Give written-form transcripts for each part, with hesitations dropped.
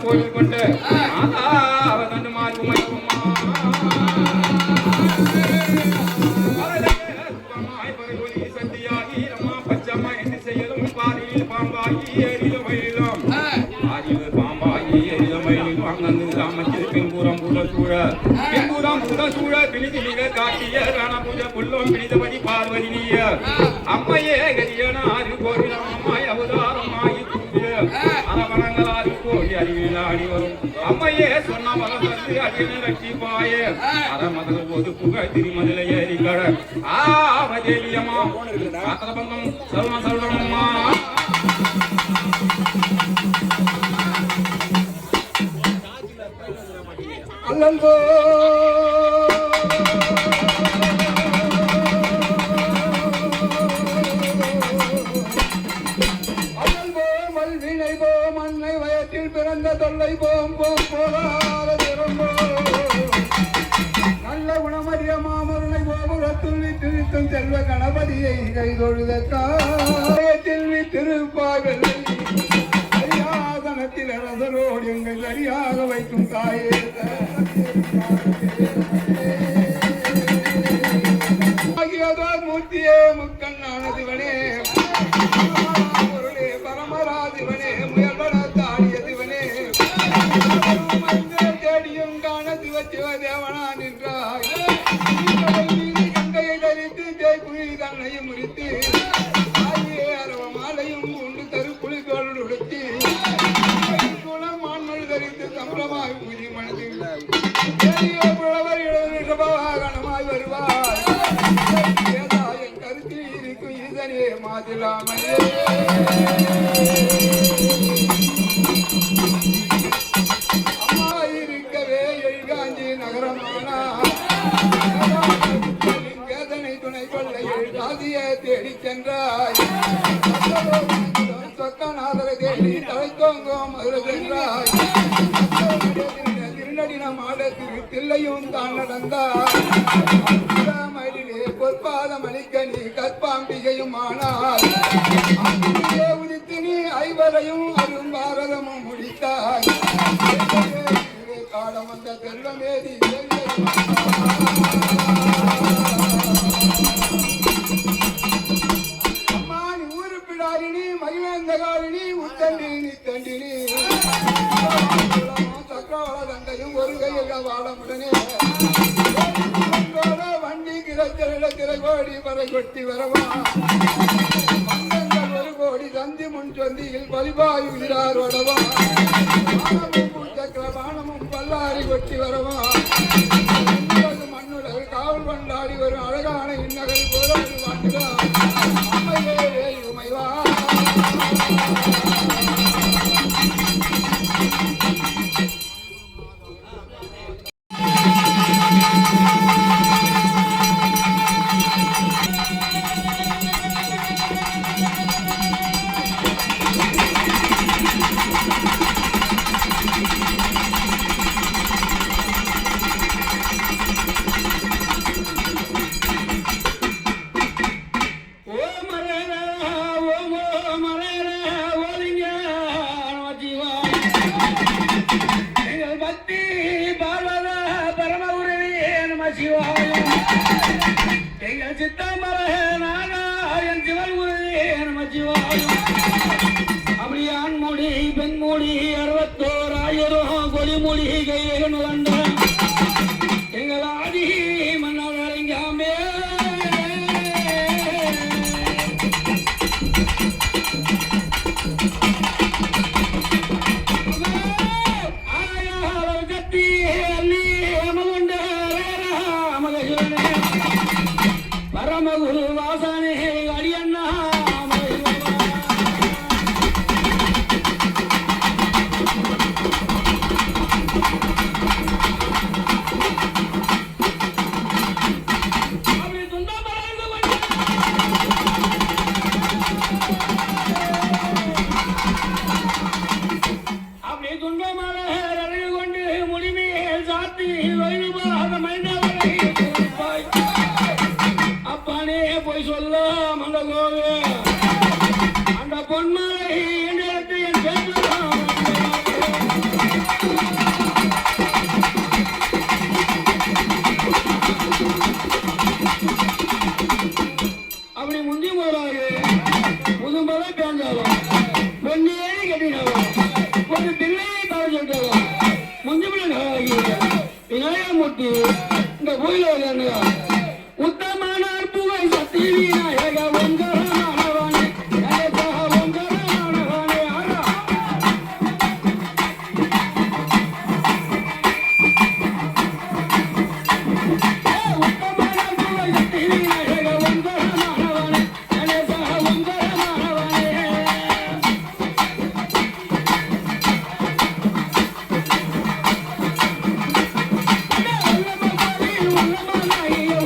கோயில் கொண்டு அம்மையே கரியனாறு கோவில் அம்மாய் அவதாரமாயி அரவணங்களாறு கோழி அறிவியல் ஆடி வரும் அம்மையே சொன்ன மலர்ந்து அடியனை ரட்சிப்பாயே அறமதல் போது புகழ் திருமதில ஏறிக்கட ஆவதேலியம்மா ஆத்திரபந்தம் சர்வ சர்வமம்மா அல்லங்கோ பிறந்த தொல்லை போம் போம் போகாத நல்ல குணமறிய மாமருனை கோபுரத்துள் விட்டுவித்தும் செல்வ கணபதியை கைதொழுதத்தில் வித்திருப்பார்கள் சரியாதனத்தில் அரசரோடு எங்கள் சரியாக வைக்கும் தாயே மூர்த்தியே முக்கண்ணானதிவனே பரமராதிவனே முயல்வன தேவனா நின்றாய் கங்கையை தரித்து தேய்குழி தன்னையும் முடித்து மாலையும் உண்டு தருக்குழி தோல் உடுத்தி மந்திரமாய் ஊதி மனதில் புலவர் கணமாய் வருவாய் என் கருத்தில் இருக்கும் இதனே மாதிலாமையே அம்மா இருக்கவே எழுகாஞ்சி நகரமானா வேதனை துணை கொள்ள எழுதாதிய தேடி சென்றாய் சொக்கநாதரை தேடி தலை தோங்கும் மதுரை சென்றாய் திருநடின மாட திரு தில்லையும் தான் நடந்தாய் மயிலே பொற்பாதம் அளிக்க நீ கற்பாம்பிகையும் ஆனால் உதித்து நீ ஐவரையும் அரும் பாரதமும் முடித்தாய் காலம் வந்த செல்வமேதி அம்மானி ஊருப்பிடாரினி மகிழந்தகாரினி உத்தண்டினி தண்டினி சக்கரவள தண்டையும் ஒரு கையில் வாழமுடனே வண்டி திரை கோடி பறை கொட்டி வரவா ஒரு கோடி தந்தி முன் சொந்தியில் பலிபாயுகிறார் வடவா சக்கர பானமும் பல்லாரி கொட்டி வரவா மண்ணுலகு காவல் கொண்டாடி வரும் அழகான இன்னகல் போல வாழ்கிறார் அம்மையே உமைவா பெண்மொழி 61,000 கொடிமொழி கைகள் வந்த எங்கள் ஆதி மன்னரங்காமே கத்தி அள்ளி அமகுண்ட பரமகுரு வாசனே அடியண்ணா அப்பானே போய் சொல்ல மண்டகோவே அந்த பொன்மலை என் அப்படி முந்தி போறாரு முதும்பதை பேஞ்சாலும் பொன்னே கட்டினாலும் ஒரு பிள்ளையை தர சொல்லிட்டாலும் முந்திமலை விநாயகமூர்த்தி இந்த கோயில உத்தமான புகை சக்தி விநாயக ஒங்கரமானவனே ஒங்கரமானவனே உத்தமான புகை சக்தி விநாயக ஒங்கரமானவனே ஒங்கரமானவனே உள்ளமான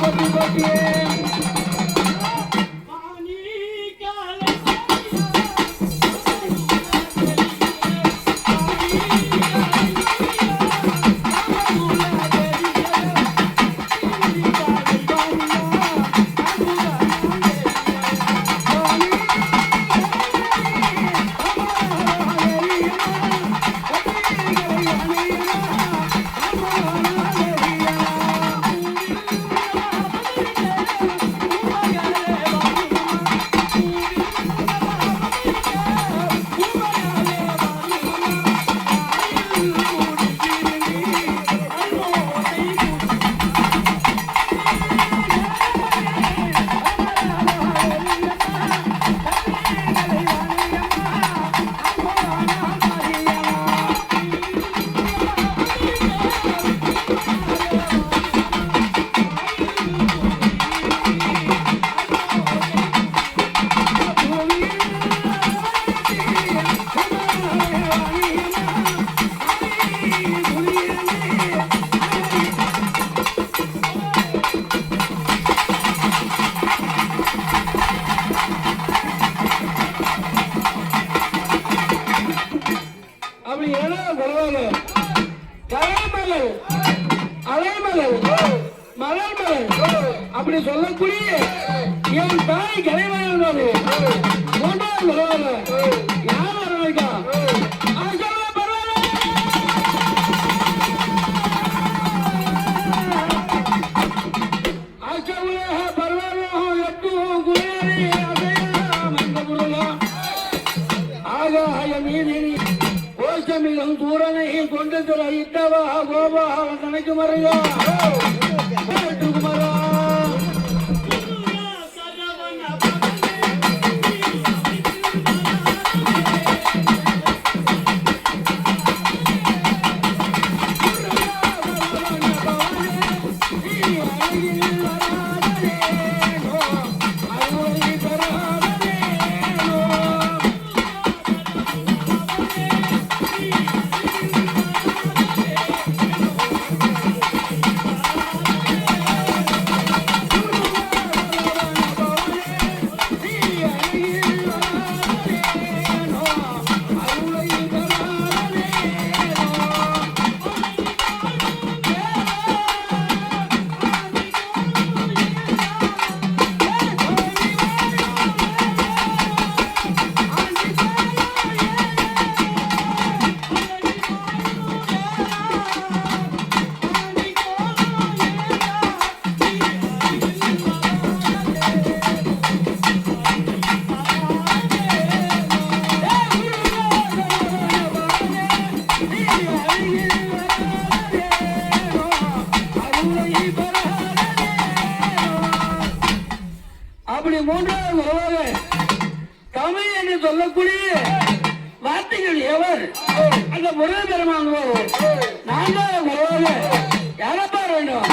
கொட்டி கொட்டியே அப்படி சொல்லக்கூடிய என் தாய் கலைவாணி மூன்றாவது வருவாங்க யார் வரவைக்கா சூரனை கொண்டு இட்டவா கோபா தனக்கு மறையா குமரா அப்படி மூன்றாவது உறவாக தமிழ் என்று சொல்லக்கூடிய வார்த்தைகள் எவர் அந்த முருகன் பெருமான் நான்காவது உறவாக யாரப்பா வேண்டும்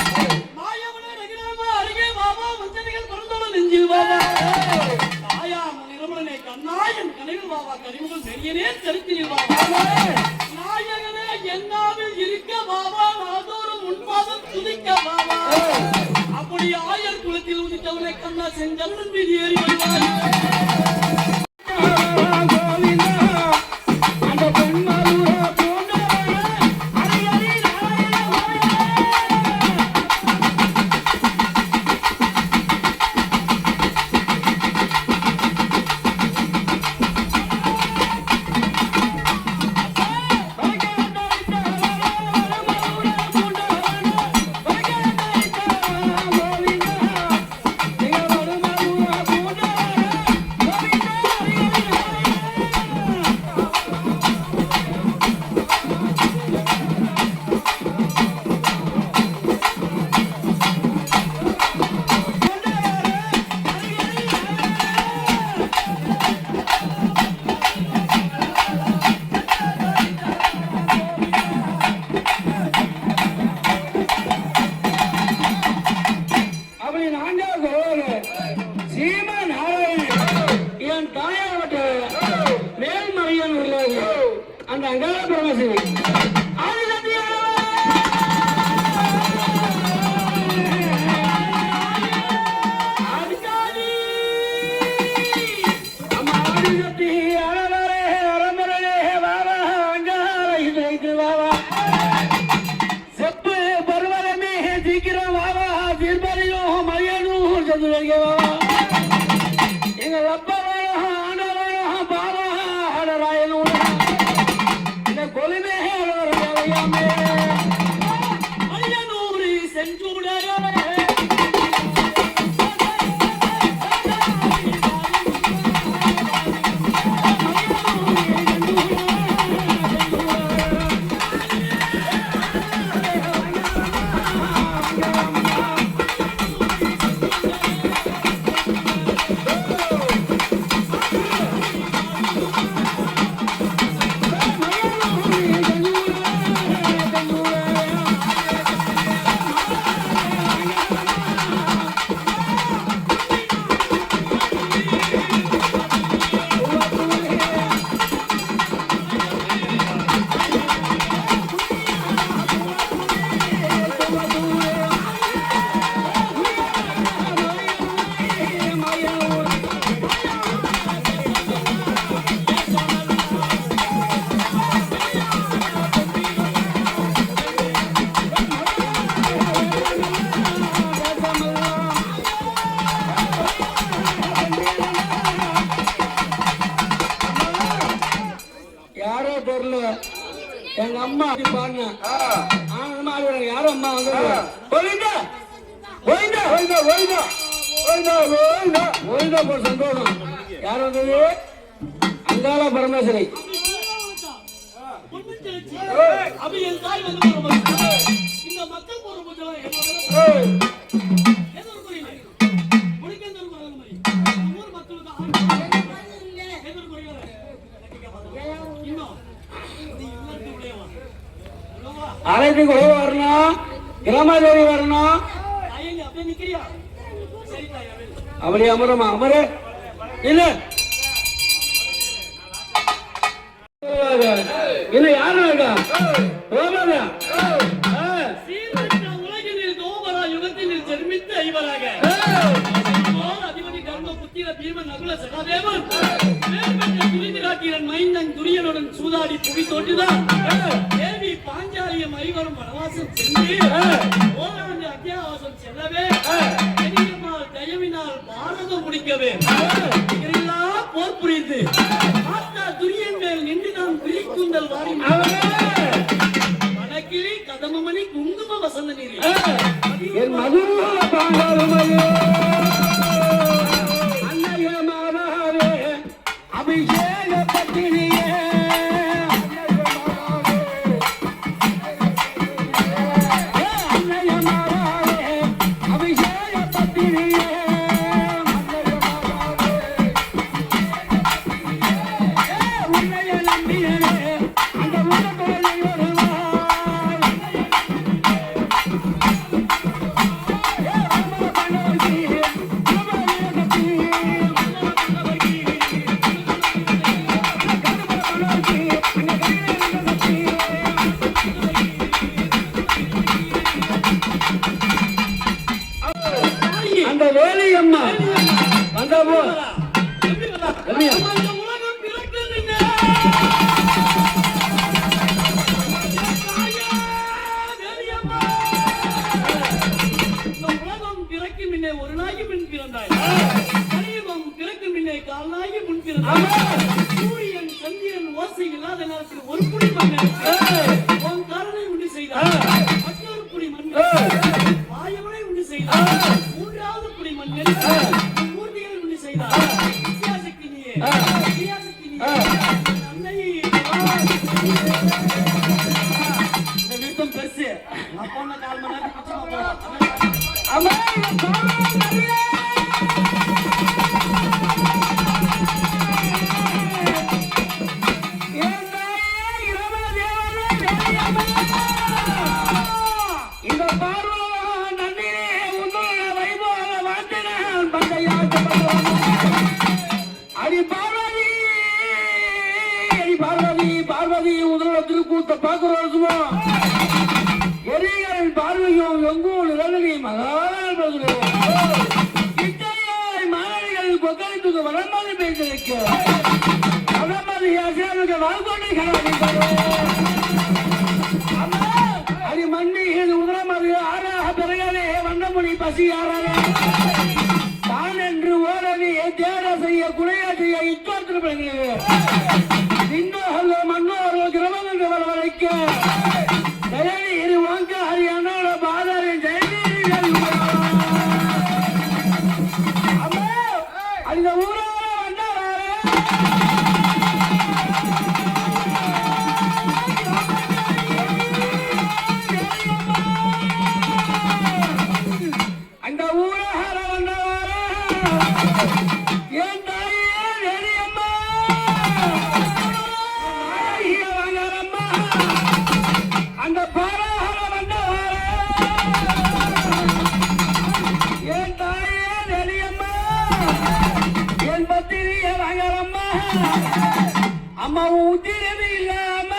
அப்படி ஆயர் குலத்தில் உதித்தவனை கண்ணா செஞ்சவன் மீது ஏறி அந்த அங்காள பரமசிவி எங்க அம்மா அப்படி பாடினேன் ஆ. ஆனந்தமா ஆடுவாங்க யாரும் அம்மா வந்து கோவிந்தா ஓய்தா ஓய்தா ஓய்தா ஓய்தா ஓய்தா கோவிந்தா போட சந்தோஷம் யார் வந்தது அங்காள பரமேஸ்வரி பொண்ணு தெரிச்சு அப்படி என் தாய் வந்து போற இந்த மக்கள் போற போதெல்லாம் ஏய் ஏதோ ஒரு குறையில முடிக்க ஒரு குறையில மாதிரி ஊர் மக்களுக்கு ஏதோ ஒரு குறையில இன்னும் நீ இல்லத்து உடையவா உள்ளவா அரைக்கு குறைவு வரணும் கிராமதேவி வரணும் தாயங்க அப்படியே நிக்கிறியா சரி தாய் அப்படி அமரமா அமர இல்ல இன்னும் யாரும் இருக்கா போகாத சீர்திருத்த உலகினில் தோமரா யுகத்தினில் ஜென்மித்த ஐவராக அதிபதி தர்ம புத்திர பீமன் நகுல சகாதேவன் மேற்பட்ட துரிதிராட்டியன் மைந்தன் துரியனுடன் சூதாடி புவி தோற்றுதான் தேவி பாஞ்சாலியம் ஐவரும் வனவாசம் சென்று ஓராண்டு அத்தியாவாசம் செல்லவே பெரியம்மாள் தயவினால் பாரதம் முடிக்கவே இதெல்லாம் போர் புரிந்து மாத்தா துரியன் மேல் நின்று நாம் விழிக்குந்தல் வாரி வடக்கிளி கதமமணி குங்கும வசந்த நீரி என் மதுர பாங்காலுமையோ அன்னைய மாதாவே அபிஷேக பத்தினியே அன்னைய மாதாவே அபிஷேக பத்தினியே உன்னைய நம்பியே அந்த உலகத்தை வருவாய் அந்த வேலை அம்மா வந்தப்போ ரம்யா. இந்த உலகம் பிறக்கவில்லை. தாயே, வேலியம்மா. இந்த உலகம் பிறக்கும் முன்னே ஒரு நாய்க்கு முன் பிறந்தாய். கலியுகம் பிறக்கும் முன்னே கால் நாய்க்கு முன் பிறந்தாய். சூரியன் சந்திரன் ஓசை இல்லாத நேரத்தில் ஒரு புடி மண்ணன் உன் காரனை உண்டு செய்தார். மற்றொரு புடி மண்ணன் வாயவனை உண்டு செய்தார். மூன்றாவது புடி மண்ணன் மூர்த்திகளை உண்டு செய்தார். வித்தியாசக்கு நீயே, வித்தியாசக்கு நீயே. அன்னை இந்த விருத்தம் பெருசு. அப்பா அண்ணா 4 மணி நேரத்துக்கு பிச்சைமா போலாம். அம்மா என் பாவம் நிறைய. என் தாயே இரவதேவனே வேலியம்மா. இந்த பார்வதி நன்னிலே உன்னோட வைபோக வாழ்த்தினான் பந்தையாட்டு அடி பார்வதி அடி பார்வதி பார்வதி உதரோட திருக்கூத்த பார்க்கிறோம் சும்மா எரிகளின் பார்வையும் எங்கூர் இரண்டனை மகான் இத்தையாய் மாணவிகள் கொக்கரித்துக்கு வடமாதி பேசிருக்க வடமாதி ஆசிரியர்களுக்கு வாழ்க்கொண்டை அம்மா அடி மண்ணி இது உதரமது ஆறாக பிறகாலே வண்ணமொழி பசி ஆறாக தான் என்று ஓடவி தேட செய்ய குறையா செய்ய இத்தோத்திருப்பீங்க இன்னொரு மன்னோர்கள் கிரமங்கள் வர வைக்க தயநீர் வாங்க ஹரியானாவோட பாதாரின் ஜெயநீர் அம்மா அந்த ஊரால வந்தாரே அந்த ஊரால வந்தாரே என் தாயே வேலியம்மா ஐயா வாங்கறம்மா அந்த பாராஹர வந்தவாரே என் தாயே வேலியம்மா என் பத்திரிய வாங்கறம்மா அம்மா உத்திரது இல்லாம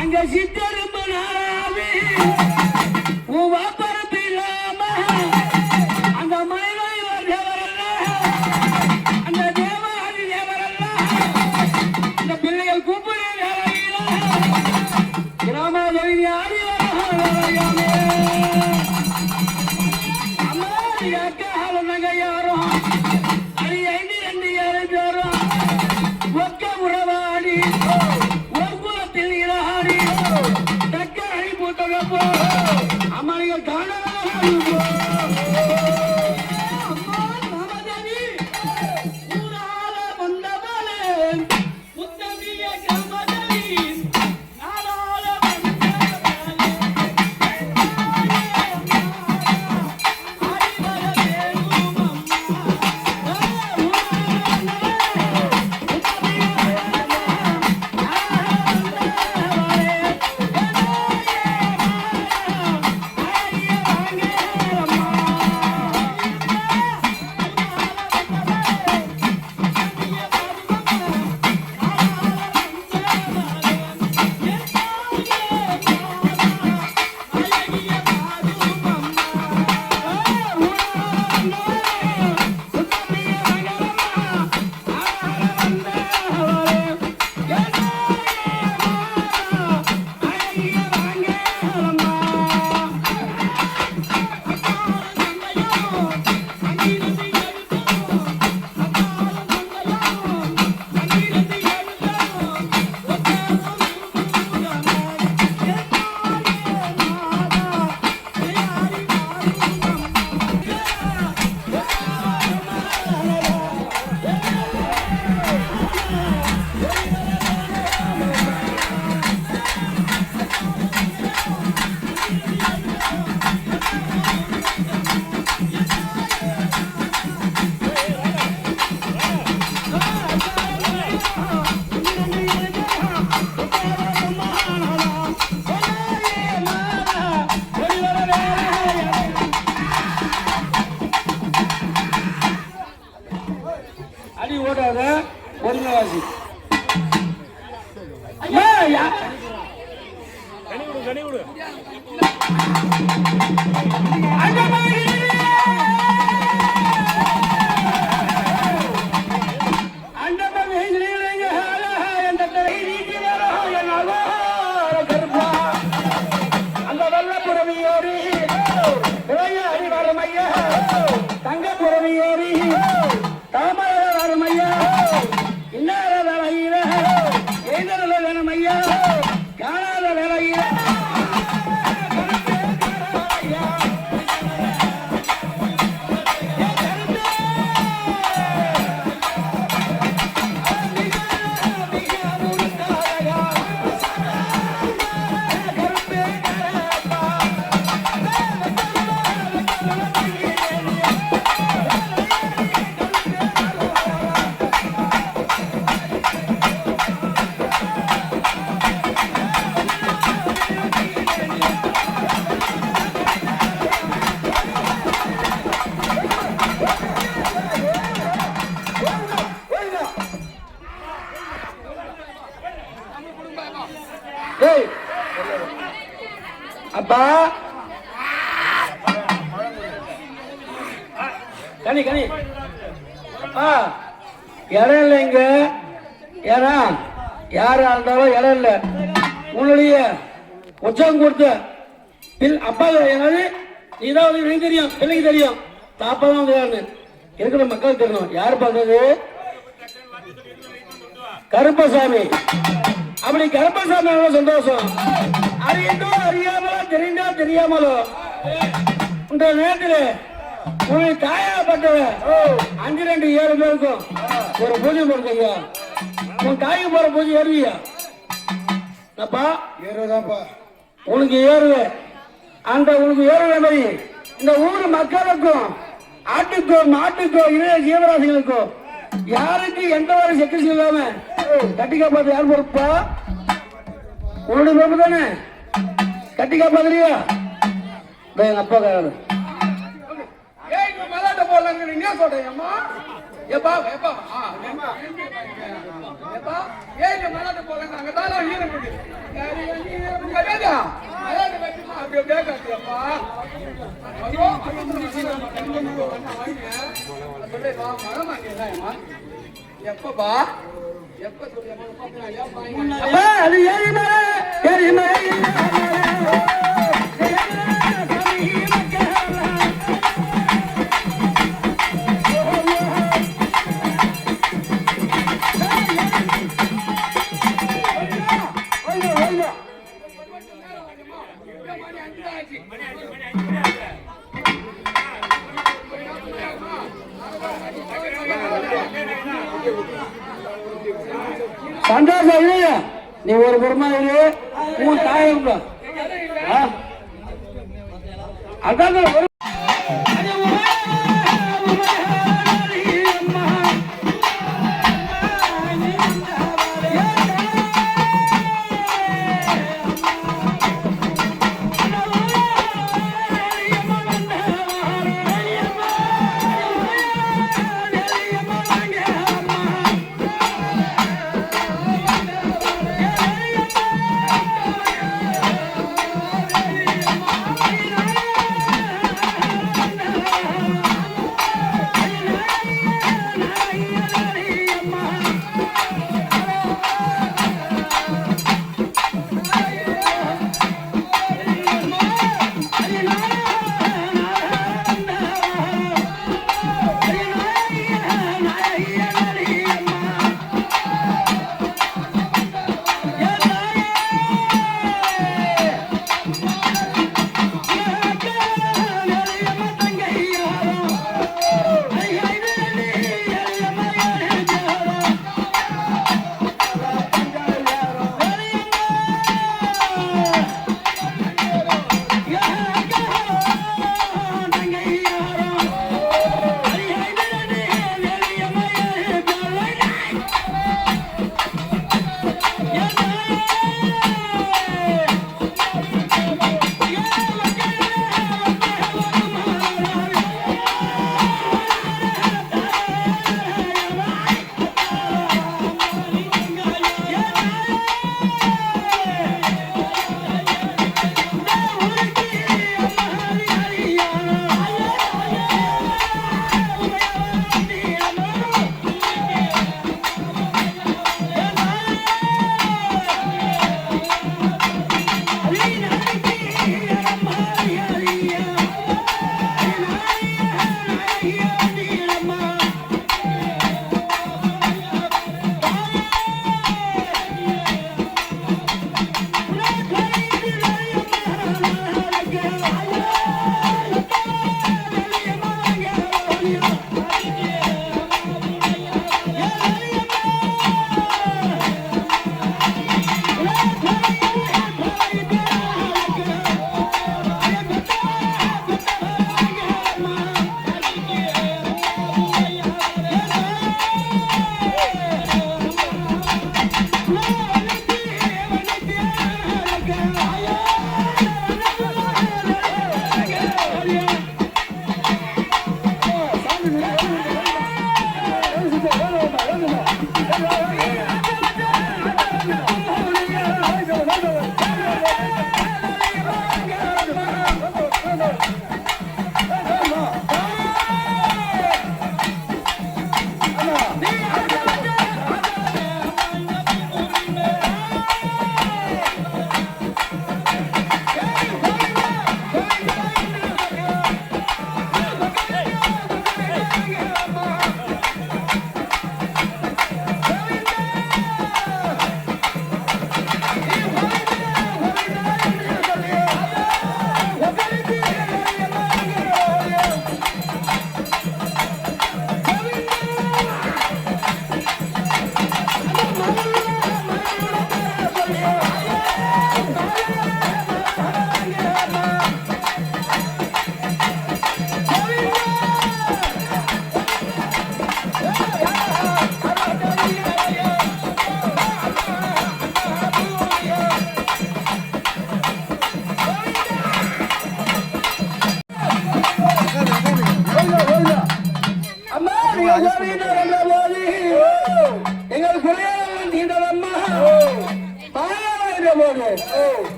அங்க சித்தரும்பு நாராவி உன் வாப்பரப்பு இல்லாம அந்த மலைவாய் தேவரல்ல அந்த தேவாதி தேவரல்ல அந்த பிள்ளைகள் கூப்பிட வேலையில கிராமதேவி ஆடி வரையாமே அம்மா அக்கால நகையாரும் அடி 5 2 7 பேரும் ஒக்க உறவாடி ஒரு குலத்தில் பேசாத ஒருங்கவாசி அந்த வெள்ள புறவியோரி வரமையா தங்க புறவியோரி தாமர வரமையா இன்னார வேலையில எதிரில வேணுமையா காணாத வேலையில அப்பா கனி கனி அப்பா இடம் இல்லை இங்க ஏன்னா யாரா இருந்தாலும் இடம் இல்லை உன்னுடைய உற்சாகம் கொடுத்த அப்பா என்னது நீதான் வந்து எனக்கு தெரியும் பிள்ளைக்கு தெரியும் தாப்பா தான் வந்து இருக்கிற மக்களுக்கு தெரியணும் யாரு பண்றது கருப்பசாமி அப்படி கருப்பசாமி சந்தோஷம் அறியட்டும் அறியாமலோ தெரிந்தா தெரியாமலோ இந்த நேரத்தில் உனக்கு தாயாப்பட்டவ 5-2-7 பேருக்கும் ஒரு பூஜை போடுங்க உன் தாய்க்கு போற பூஜை ஏறுவியா அப்பா ஏறுதாப்பா உனக்கு ஏறுவே அந்த உனக்கு ஏறுவே மாதிரி இந்த ஊர் மக்களுக்கும் ஆட்டுக்கோ மாட்டுக்கோ இளைய ஜீவராசிகளுக்கோ யாருக்கு எந்த ஒரு செக்யூரிட்டி இல்லாம கட்டி காப்பாத்து யார் பொறுப்பா உன்னுடைய பொறுப்பு தானே கட்டி காப்பாத்துறியா எங்க அப்பா காரு மலாட்ட போடலாங்க என்ன சொல்றேன் அம்மா எப்பா எப்பா எப்பா ஏன் மலாட்ட போடலாங்க அங்கதான் ஈரம் அப்படியே கேட்காத்தியப்பா ஐயோ எப்பப்பா எப்ப அப்பா அது ஏறி சந்தோஷம் இல்லையா நீ ஒரு புறமா இரு உன் தாயம் அதான் ஒரு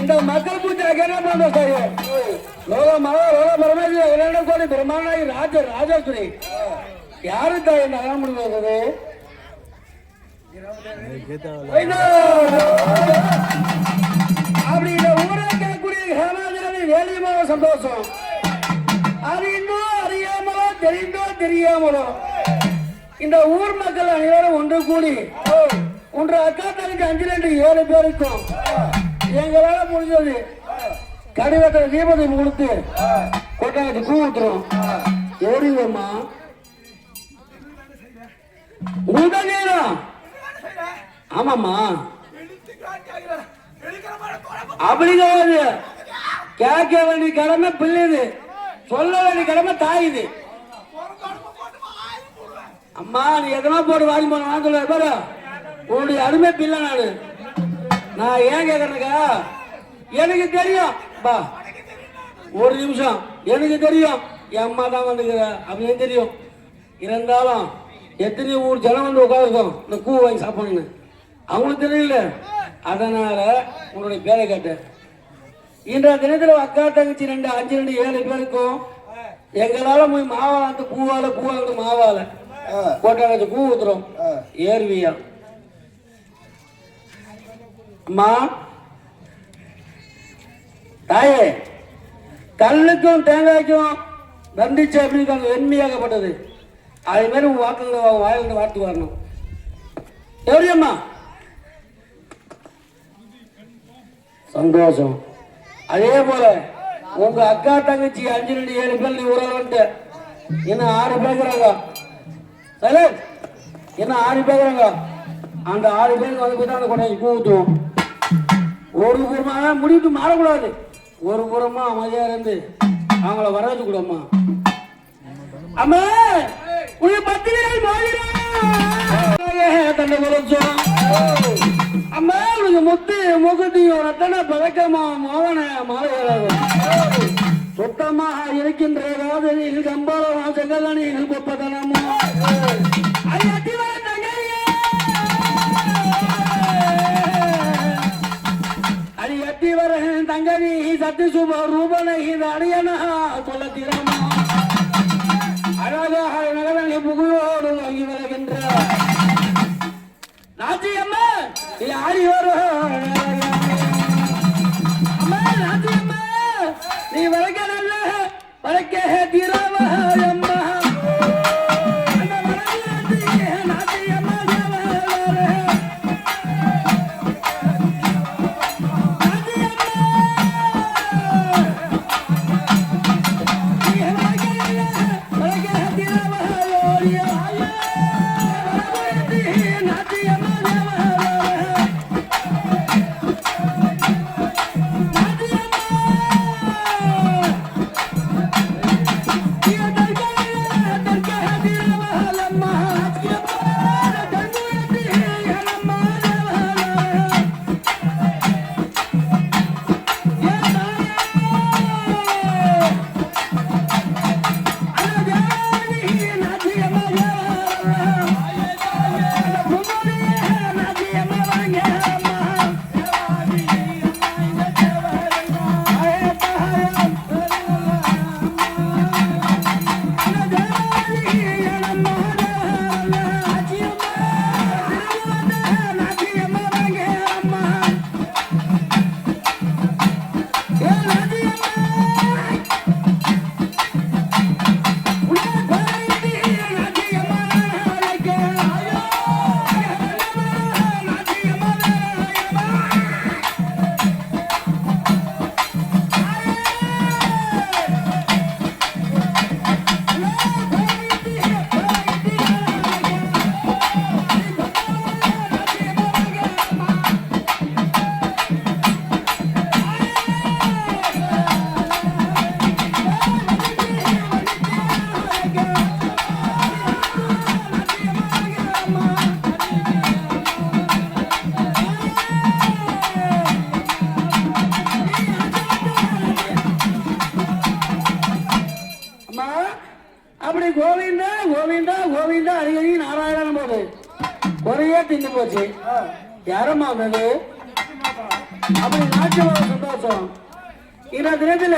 இந்த மக்கள் பூஜை என்ன பண்றோம் சார்? லோக பரமேஸ்வரி இரண்டு கோடி பிரம்மாண்டாகி ராஜேஸ்வரி யாரு தாய் என்ன அழ முடியாது? அப்படி இந்த ஊரை கேட்கக்கூடிய கிராமத்தில் வேலையுமான சந்தோஷம் அது இன்னும் அறியாமலோ தெரியாமலோ இந்த ஊர் மக்கள் அனைவரும் ஒன்று கூடி ஒன்று அக்கா தனிக்கு 5-2-7 பேருக்கும் எங்களால முடிஞ்சது கடிவத்தில் தீபத்தை கொடுத்து கொட்டாயத்து பூ ஊத்துறோம். ஓடிவம்மா உதவிதான். ஆமாம்மா அப்படி கிடையாது. கேட்க வேண்டிய கடமை பிள்ளைது, சொல்ல வேண்டிய கடமை தாயுது. அம்மா நீ எதனா போட்டு வாங்கி போன சொல்ல பாரு, உன்னுடைய அருமை பிள்ளை நான் ஏன் கேட்கறேக்கா எனக்கு தெரியும். பா ஒரு நிமிஷம் எனக்கு தெரியும் என் அம்மா தான் வந்துக்கிற அப்படின்னு தெரியும். இருந்தாலும் எத்தனை ஊர் ஜனம் வந்து உட்காந்துருக்கோம் இந்த கூ வாங்கி சாப்பிடணுன்னு அவங்களுக்கு தெரியல. அதனால உன்னுடைய பேரை கேட்டேன். இன்றைய தினத்தில் அக்கா தங்கச்சி 5-2-7 பேருக்கும் எங்களால போய் மாவாளத்து பூவால மாவால கோட்டாளத்து பூ ஊத்துறோம். ஏர்வியா அம்மா தாயே, கல்லுக்கும் தேங்காய்க்கும் தண்டிச்சு அப்படின்னு வெண்மையாகப்பட்டது. அதே மாதிரி உங்க வாயிலிருந்து வார்த்தை வரணும். எவரியம்மா சந்தோஷம். அதே போல உங்க அக்கா தங்கச்சி 5-2-7 பேர் நீ உறவுன்ட்டு இன்னும் 6 பேருக்குறாங்க. சரி இன்னும் 6 பேருக்குறாங்க. அந்த 6 பேருக்கு வந்து போய் அந்த கொண்டாந்து பூ ஊற்றுவோம். ஒரு புறமா முடிவுக்கு மாறக்கூடாது. ஒரு புறமா அமைதியா இருந்து அவங்கள வராது கூடம்மா. அம்மா உனக்கு 10 தண்டை குறைச்சோம். அம்மா உனக்கு முத்து முகத்தையும் ரத்தன பழக்கமா மோகன மாலையாகும். சுத்தமாக இருக்கின்ற காதலில் கம்பாலமா செங்கலனில் கொப்பதனமோ அடி அட்டி வர தங்கனி சத்தி சுப ரூபனை அடியனா சொல்ல திறமோ அழகாக நகரனை புகழோடு வாங்கி வருகின்ற நாச்சி அம்மா ஆடி வரும். அம்மா நாச்சி அம்மா நீ வளர்க்க நல்ல வளர்க்க தீராவ அம்மா அந்த வளர்ச்சி நாச்சி அம்மா அப்படி கோவிந்தா கோவிந்தா கோவிந்தா அடிக்கடி நாராயணன் போது குறையே தின்னு போச்சு. யாரம்மா வந்தது? அப்படி நாட்டியமாக சந்தோஷம். இந்த தினத்துல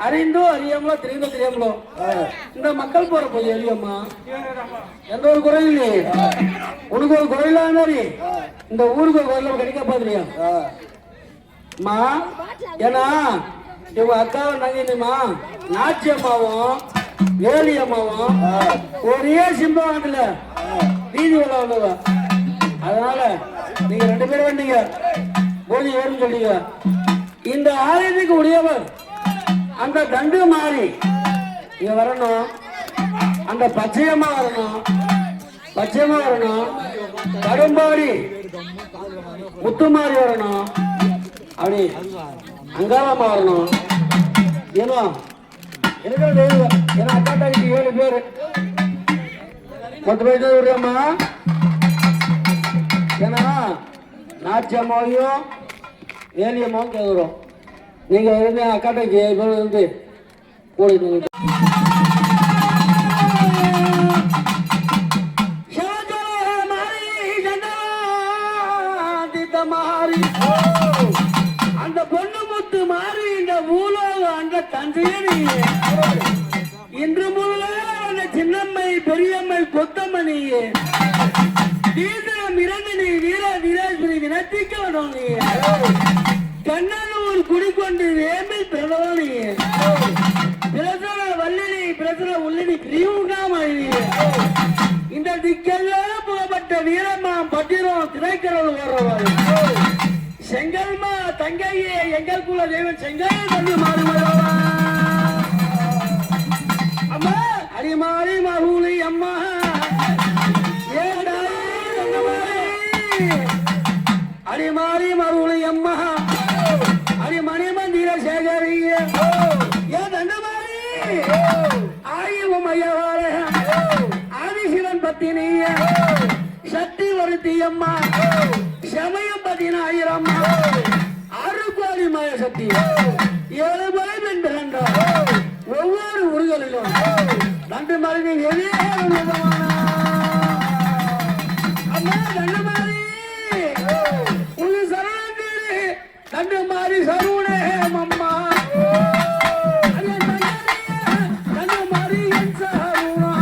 அறிந்தோ அறியாமலோ தெரிந்தோ தெரியாமலோ இந்த மக்கள் போற போய் எளியம்மா எந்த ஒரு குறை இல்லையே. உனக்கு ஒரு குறை இல்லாத மாதிரி இந்த ஊருக்கு ஒரு குறையில கிடைக்க பாத்துறியா அம்மா? ஏன்னா இவங்க அக்காவும் நங்கினிமா நாச்சியம்மாவும் வேலியம்மாவும் ஒரே சிம்பவாங்கல வீதி உள்ள வந்தவ. அதனால நீங்க 2 பேரும் வந்தீங்க போதி ஏறுன்னு சொல்றீங்க. இந்த ஆலயத்துக்கு உடையவர் அந்த தண்டு மாறி இங்க வரணும். அந்த பச்சையம்மா வரணும், பச்சையம்மா வரணும், கடும்பாடி முத்துமாரி வரணும், அப்படி அங்காளம்மா வரணும். ஏன்னா எனக்கு தெய்வம் ஏன்னா அக்கா தங்கச்சி 7 பேரு மொத்த பேர் விடுறம்மா. ஏன்னா நாச்சியம்மாவையும் வேலியம்மாவும் கேட்குறோம். நீங்க இருந்து அக்கா தங்கச்சி 7 பேர் இருந்து கூடிட்டு மாறி அந்த பொண்ணு முத்து மாறி இந்த ஊழல் அந்த தந்தையனி இன்று முள்ள அந்த சின்னம்மை பெரியம்மை கொத்தமணி தீசனம் 2 நீ வீர வீரேஸ்வரி வினத்திக்க வரும் நீ கண்ணனூர் குடிக்கொண்டு வேம்பில் பிறந்தவன் நீ பிரசன வல்லினி பிரசன உள்ளினி பிரிவுகாமணி இந்த திக்கெல்லாம் புகப்பட்ட வீரம்மா பட்டிரம் திரைக்கடல் வர்றவர் செங்கல்மா தங்கையே எங்கள் குல தெய்வம் செங்கல் தந்து மாறுவா அம்மா அடிமாறி மகுளி அம்மா அடிமாறி மருளி அம்மா அடிமணி மந்திர சேகரிய ஏ தண்டமாரி ஆயுவம் ஐயவார ஆதிசிவன் பத்தினிய சக்தி வருத்தி அம்மா சமயம் 10,000 அம்மா 6 கோடி மய சக்தி 7 முறை பெண் பிறந்தார். ஒவ்வொரு ஊர்களிலும் தண்டு மாறி அம்மா தண்டு மாறி உன் சரணி தண்டு மாறி சருணே அம்மா தண்டு மாறி என் சருணா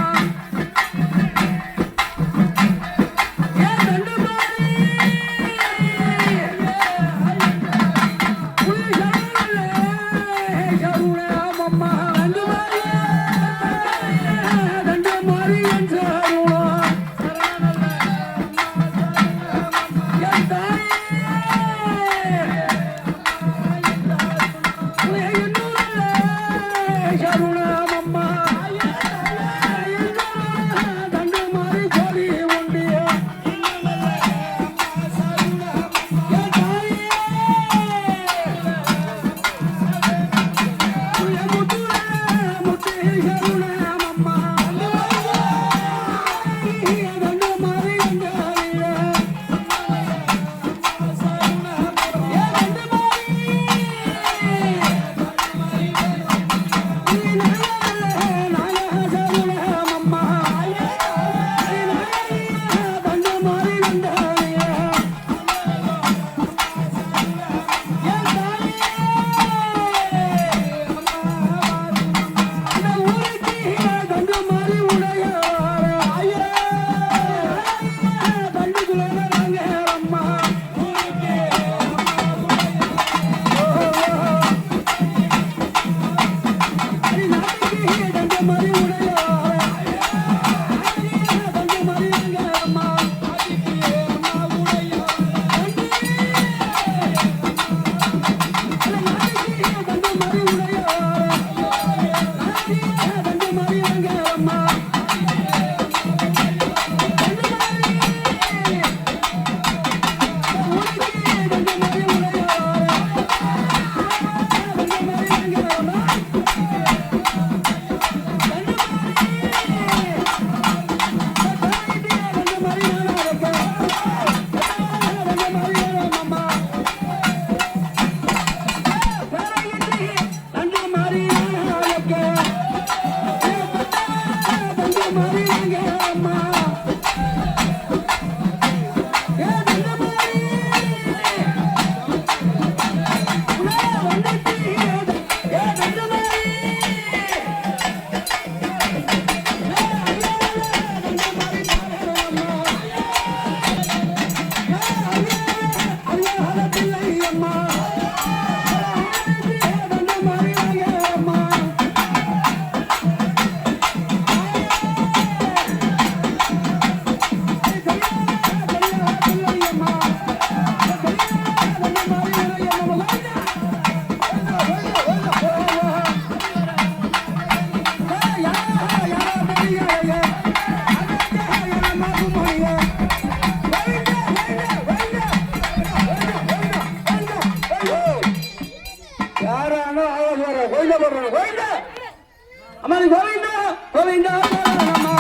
கோவிந்தா சரணமா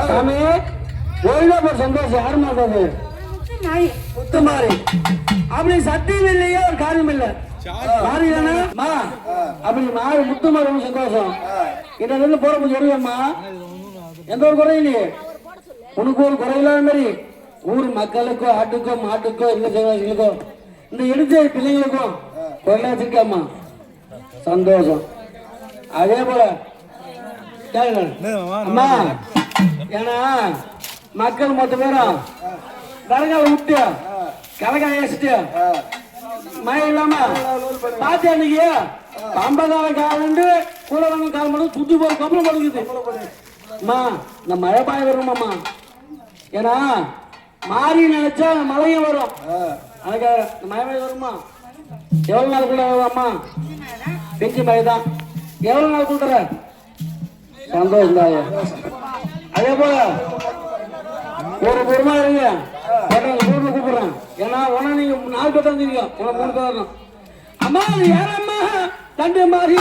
சாமி ஒரு சந்தோஷம் யாரு மாட்டாது முத்து மாறி அப்படி சத்தியம் இல்லையே ஒரு காரியம் இல்ல மாறி தானே அப்படி மாறி முத்து மாறி சந்தோஷம் இருந்து போற சொல்லுவேம்மா எந்த ஒரு குறை இல்லையே உனக்கு ஒரு குறை இல்லாத மாதிரி ஊர் மக்களுக்கோ ஆட்டுக்கோ மாட்டுக்கோ இல்ல சேவாசிகளுக்கோ இந்த எடுத்த பிள்ளைங்களுக்கும் குறையா வச்சிருக்காம்மா சந்தோஷம் அதே போல அம்மா ஏன்னா மக்கள் மொத்த பேரும் தரகால விட்டு கலகால வச்சுட்டு மழை இல்லாம பாத்து அன்னைக்கு 50 காலண்டு கூட வாங்க கால் மணி சுத்தி போற கப்பலம் படுக்குது அம்மா இந்த மழை பாய வருமாம்மா ஏன்னா மாறி நினைச்சா மழையும் வரும் அதுக்காக இந்த மழை வருமா எவ்வளவு நாள் கூட அம்மா பெஞ்சு மழை தான் எவ்வளவு நாள் கூட்டுற சந்தோஷம் தாயா அதே போல ஒரு பொறுமா இருங்க ஊர்ல கூப்பிடுறேன் ஏன்னா உன நீங்க 4 பேர் தான் தெரியும் உன 3 பேர் வரணும் அம்மா யாரம்மா தண்டு மாறி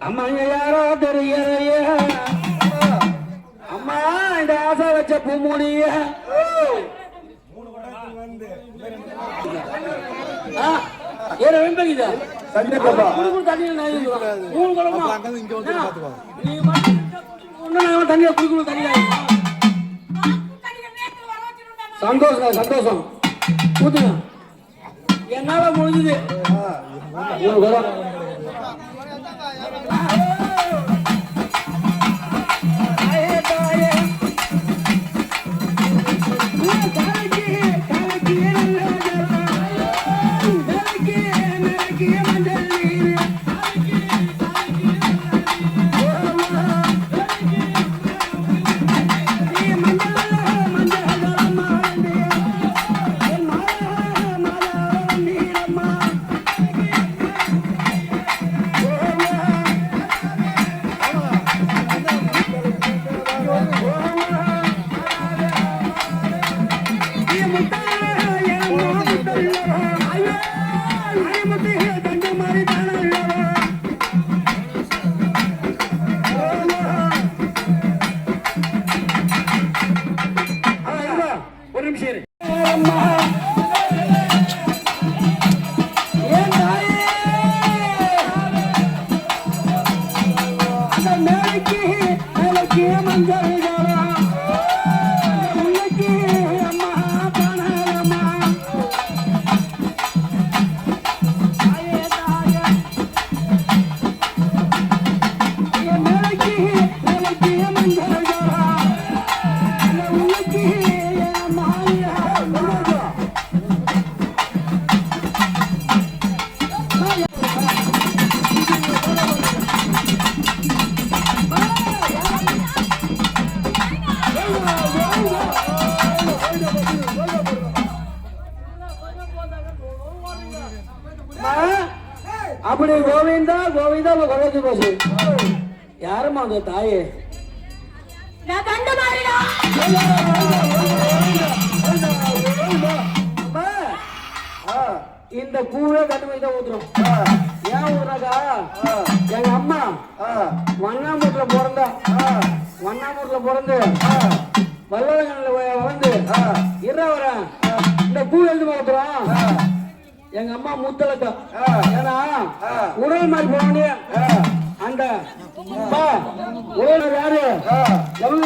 அம்மா யாரோ தெரியறைய அம்மா இந்த ஆசை வச்ச பூமூடிய ஏற வெம்பகிதா தண்ணி தண்ணியா குடிக்கணும் தண்ணியா சந்தோஷம் சந்தோஷம் ஊத்துங்க என்னால முடிஞ்சது ஒரு நிமிஷம் அப்படி கோவிந்தா கோவிந்தா குறைஞ்சு போச்சு யாருமா அந்த தாயே இந்த பூவே கட்டுமை தான் ஊத்துறோம் ஏன் ஊத்துறாக்கா எங்க அம்மா வண்ணாமூட்டில் பிறந்தா வண்ணாமூட்டில் பிறந்து வல்லவங்கள்ல வந்து வரேன் இந்த பூ எழுதி ஊத்துறோம் எங்க அம்மா முத்தலக்கா ஏன்னா உடல் மாதிரி போனே அந்த உடல் யாரு எவ்வளவு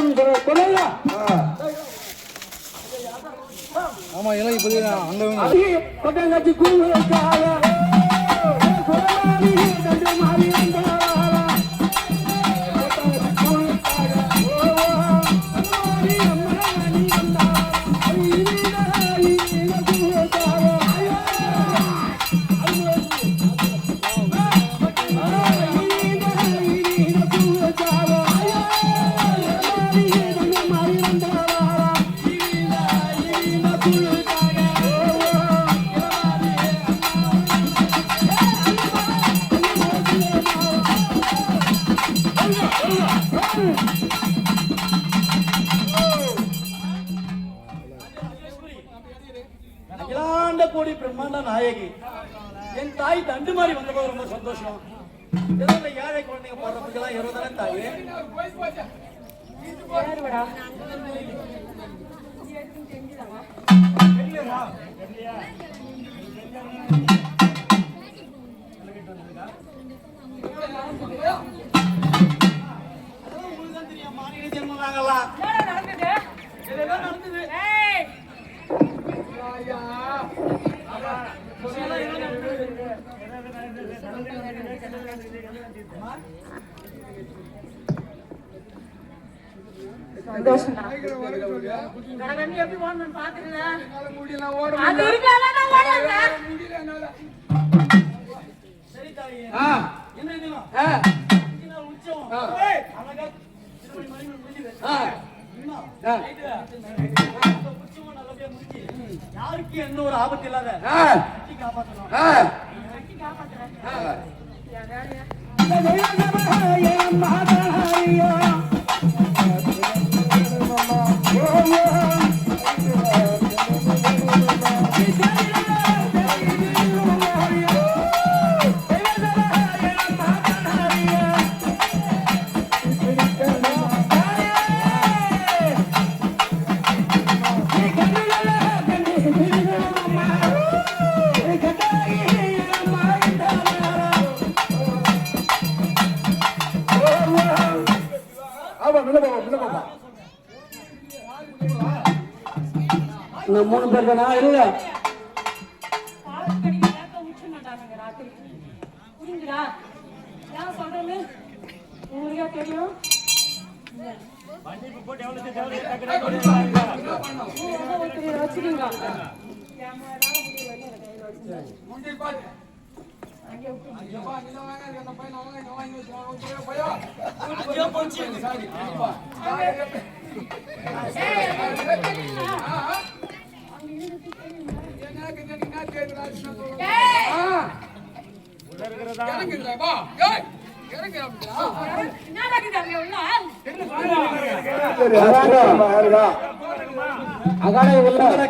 ஆமா எல்லாம் இப்ப அங்க கொட்டாங்கச்சி கூழ் அகிலாண்ட கோடி பிரம்மாண்ட நாயகி என் தாய் தண்டு மாதிரி வந்தபோது ரொம்ப சந்தோஷம். ஏதோ இந்த ஏழை குழந்தைங்க போடுறதுக்கெல்லாம் 20 தாயே. உங்களுக்கு தெரியும் மாநில ஜென்மம் நாங்கெல்லாம் நடந்தது. யாருக்கு எந்த ஒரு ஆபத்து இல்லாத இந்த 3 பேர் தானா? இல்ல தெரியும்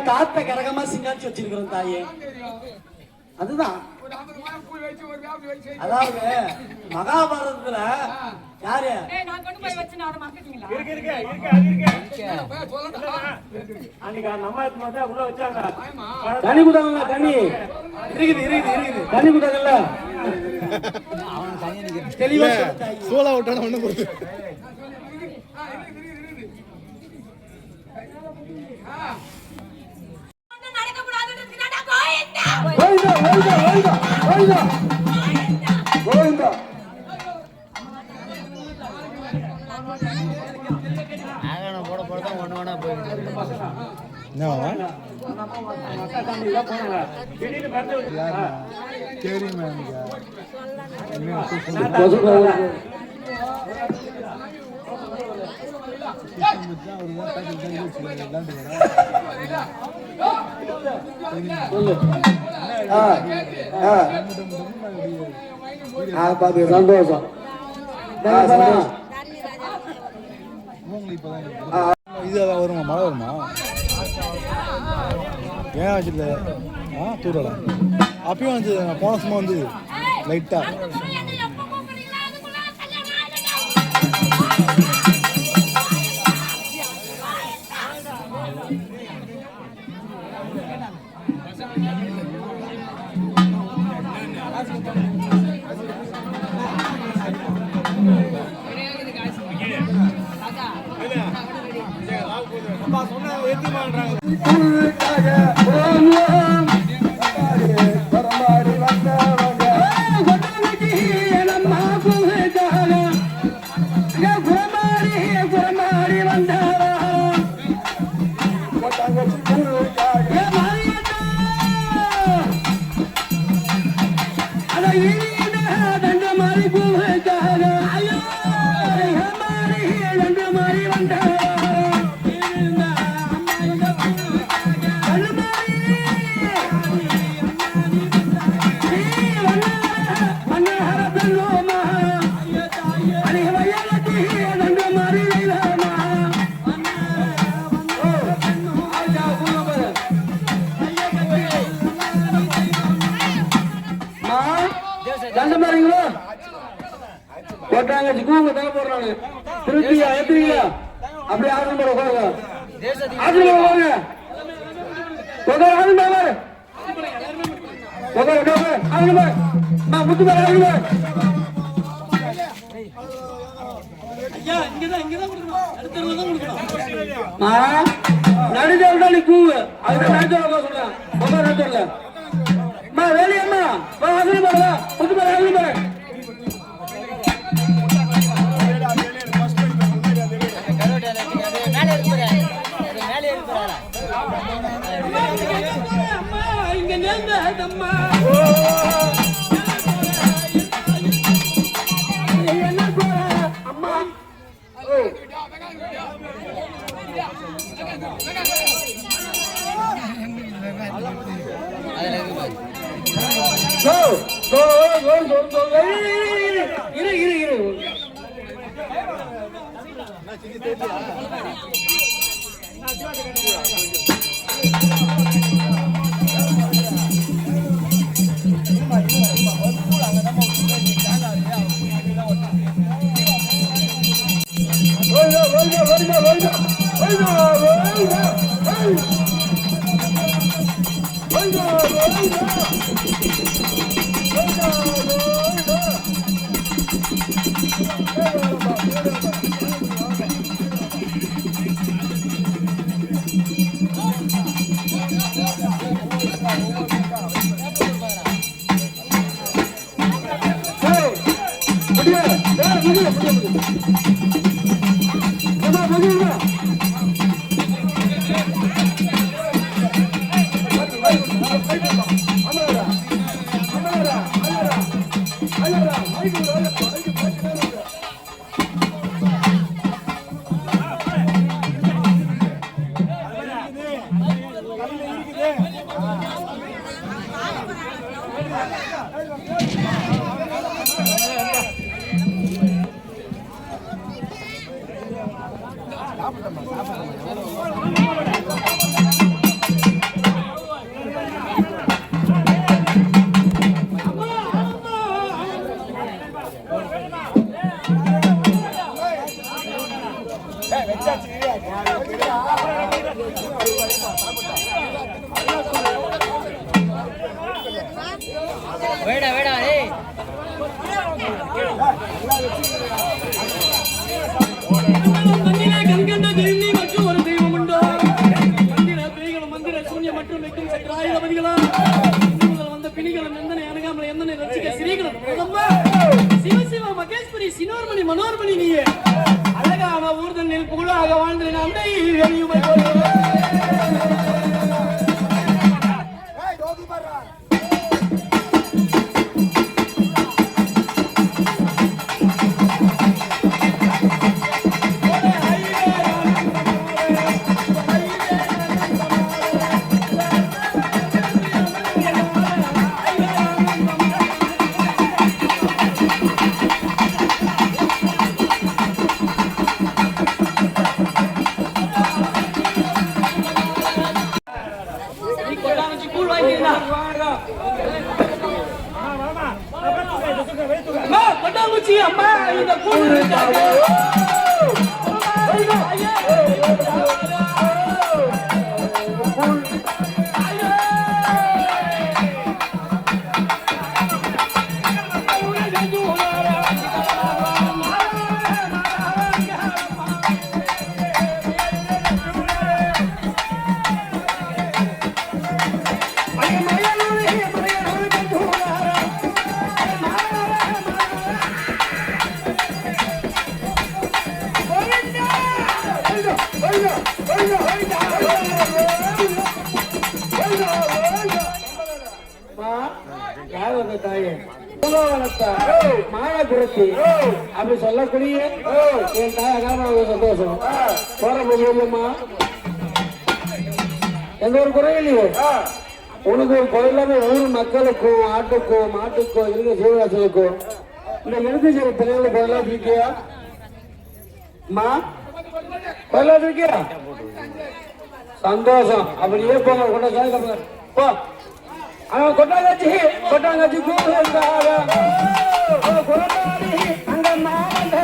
காத்த கரகமா சிங்காச்சி வச்சிருக்கிறோம் தாயே. அதுதான் அதாவது மகாபாரதத்துல யாரு தனி குதாங்கல்ல தனி இருக்குது தனி குதாங்கல்ல தெளிவா சோளா விட்டான ஒண்ணு கொடுத்து கோவிந்தா கோவிந்தா கோவிந்தா கோவிந்தா போட போடதான் ஒண்ணு போயிட்டு சந்தோஷம் இது வருமா மழை வருமா ஏன் வச்சுல தூரல அப்பயும் வந்து போன சும்மா வந்து லைட்டா அப்படியே ஆசனம் போட போங்க ஆசனம் போங்க ஆசனம் முத்து பேர் நடுதல் தான் நீ கூவு அதுக்கு நடுதல் சொல்றேன் நடுதல்ல வேலையம்மா ஆசனம் போடுவா முத்து பேர் ஆசனம் போடு இங்க நேர்ந்தம்மா அம்மா இரு மனோர்மணி நீயே அழகான ஊர்தனில் புகழாக வாழ்ந்த அண்டை அம்மா இந்த கூழ் மானபுரத்தி அப்படி சொல்லக்கூடிய என் தாயகாம சந்தோஷம் போற முடியுமா எந்த ஒரு குறையிலையோ உனக்கு ஒரு குறையில்லாம ஊர் மக்களுக்கும் ஆட்டுக்கும் மாட்டுக்கும் இருக்க ஜீவராசிகளுக்கும் இந்த எழுதி செய்ய பிள்ளைகளை குறையில்லாம இருக்கியா மா குறையில்லாம இருக்கியா சந்தோஷம் அப்படியே போங்க கொண்ட போ அவன் கொட்டாங்காச்சி கூப்பிடுறாங்க அங்க மாவட்ட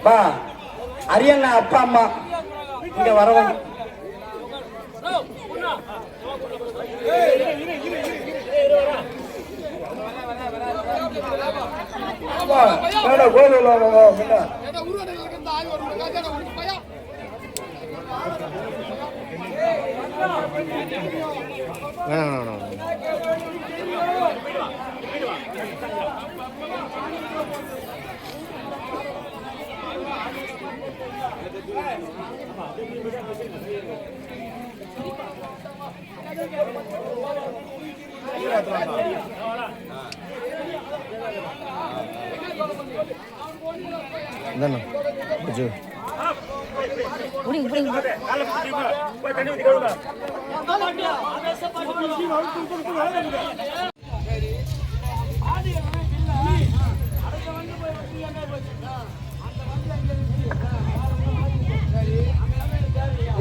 பா அரியண்ணா அப்பா அம்மா இங்க வரவங்க.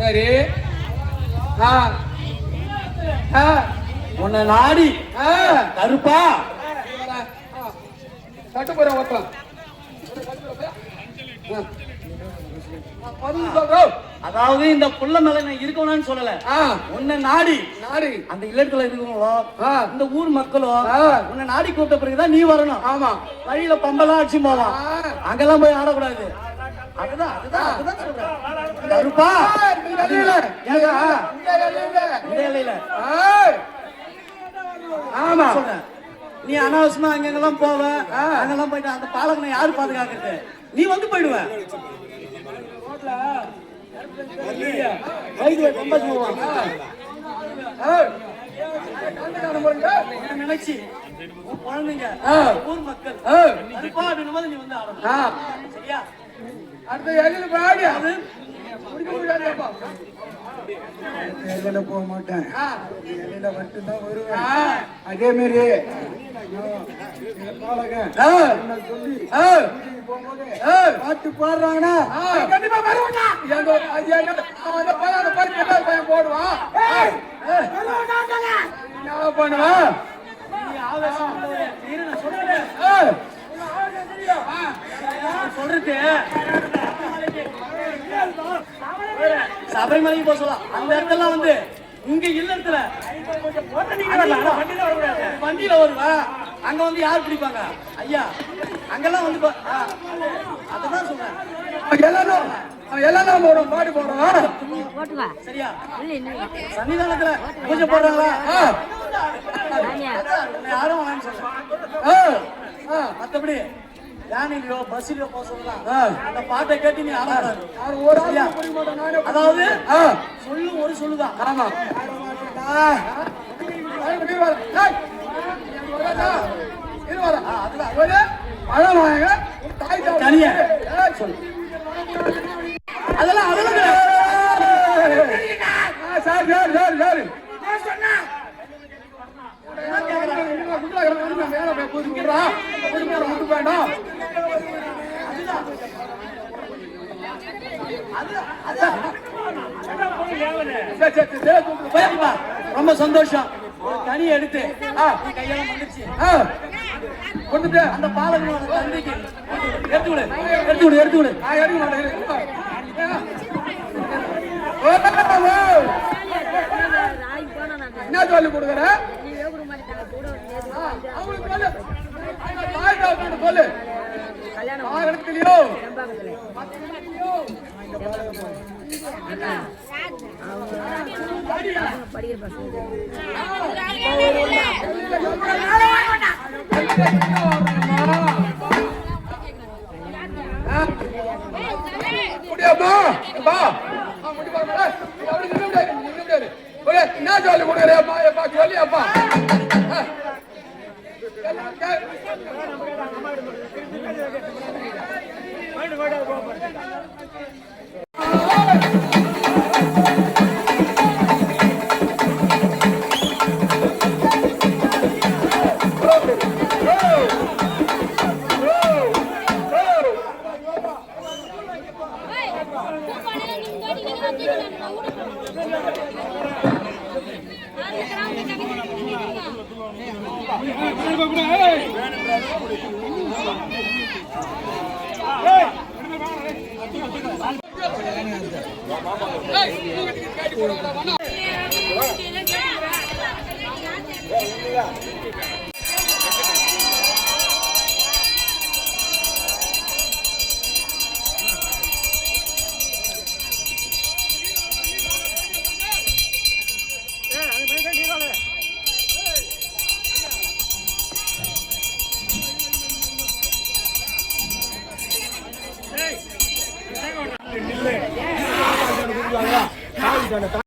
சரி உன்னை நாடி கருப்பா சட்டு போற ஓட்டம் அதாவது இந்த புள்ள மேல நான் இருக்கணும்னு சொல்லல. உன்னை நாடி நாடி அந்த இல்லத்துல இருக்கவங்களோ இந்த ஊர் மக்களோ உன்னை நாடி கூப்பிட்ட பிறகுதான் நீ வரணும். ஆமா வழியில பம்பெல்லாம் அடிச்சு போவான், அங்கெல்லாம் போய் ஆடக்கூடாது. அதுதான் அதுதான் அதுதான் சொல்றேன் கருப்பா. ஆமா சொல்றேன். நீ அனாவசியமா அங்கெல்லாம் போவ, அங்கெல்லாம் போயிட்டு அந்த பாலகனை யாரு பாதுகாக்கிறது? நீ வந்து போயிடுவ. நினைச்சு குழந்தைங்க ஊர் மக்கள் கருப்பா அப்படின்னும் நீ வந்து ஆடணும். சரியா? அடுத்த எதிர பாடி அது போக மாட்டேன், மட்டும்தான் வருவேன். அதே மாதிரி பாட்டு பாடுறாங்கன்னா கண்டிப்பா போடுவான். என்ன பண்ணுவான் சொல்றது சபரிமலைக்கு போக சொல்லலாம். அந்த இடத்துல வந்து இங்க இல்லத்துல வண்டியில வருவா, அங்க வந்து யார் பிடிப்பாங்க ஐயா? அங்கெல்லாம் வந்து அதான் சொல்றேன். எல்லாரும் போடுவோம், பாட்டு போடுவோம். சரியா? சன்னிதானத்துல பூஜை போடுறாங்களா? யாரும் வேணாம்னு சொல்றேன். மத்தபடி யானையிலயோ பஸ்லயோ போக சொல்லலாம். அந்த பாட்டை கேட்டு நீ ஆடாது. அதாவது சொல்லு ஒரு சொல்லுதான். ஆமா தனியா சொல்லு. அதெல்லாம் அதெல்லாம் சார் சார் சார் சார் வேண்டாம். ரொம்ப சந்தோஷம். தனியை எடுத்து கையெல்லாம் வந்துருச்சு கொடுத்துட்டு அந்த பாலகனோட தந்தைக்கு எடுத்து விடு எடுத்து விடு எடுத்து விடு. என்ன சொல்லி கொடுக்குற? சொல்லு கல்யாணத்துலயோ என்ன சொல்லி கொடுக்குறப்பா சொல்லி அப்பா